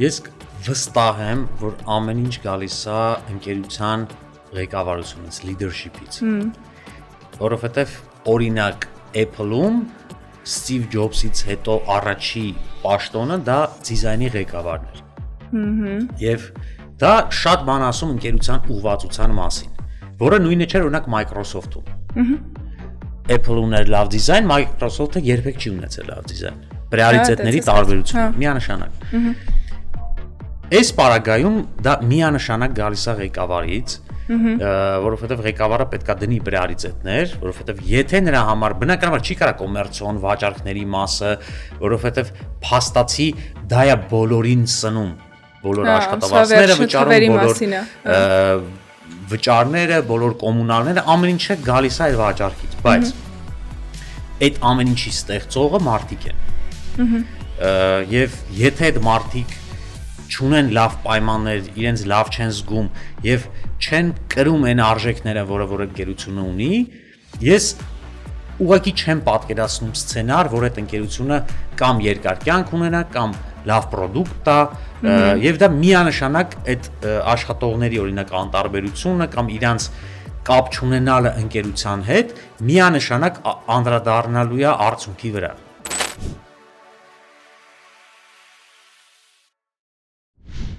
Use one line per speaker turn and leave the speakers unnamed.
Ես վստահ եմ, որ ամեն ինչ գալիս է ընկերության ղեկավարությունից, leadership-ից։ Որովհետև օրինակ Apple-ում Steve Jobs-ից հետո առաջի պաշտոնը դա դիզայնի ղեկավարն էր։ Եվ դա շատ բան ասում ընկերության ուղղվածության մասին, որը նույնը չէր օրինակ Microsoft-ում։ Apple-ում էր լավ դիզայն, Microsoft-ը երբեք չի ունեցել լավ դիզայն։ Պրիորիտետների տարբերությունը միանշանակ։ Այս պարագայում դա միանշանակ գալիս է ղեկավարից, որովհետև ղեկավարը պետքա դնի պրիորիտետներ, որովհետև եթե նրա համար բնականաբար չի կարա կոմերցիոն վաճառքների մասը, որովհետև փաստացի դա է բոլորին սնում, բոլոր աշխատավարձները վճարում, բոլոր վճարները, բոլոր կոմունալները, ամեն ինչը գալիս է այդ վաճառքից, բայց այդ ամեն ինչի ստեղծողը մարդիկ են։ Եվ եթե այդ մարդիկ չունեն լավ պայմաններ, իրենց լավ չեն զգում եւ չեն կրում այն արժեքները, որը ընկերությունը ունի, ես ուղղակի չեմ պատկերացնում սցենար, որ այդ ընկերությունը կամ երկար կյանք ունենա, կամ լավ պրոդուկտ տա, եւ դա միանշանակ այդ աշխատողների օրինակ անտարբերությունը կամ իրանց կապ չունենալը ընկերության հետ միանշանակ անդրադառնալու է արդյունքի վրա։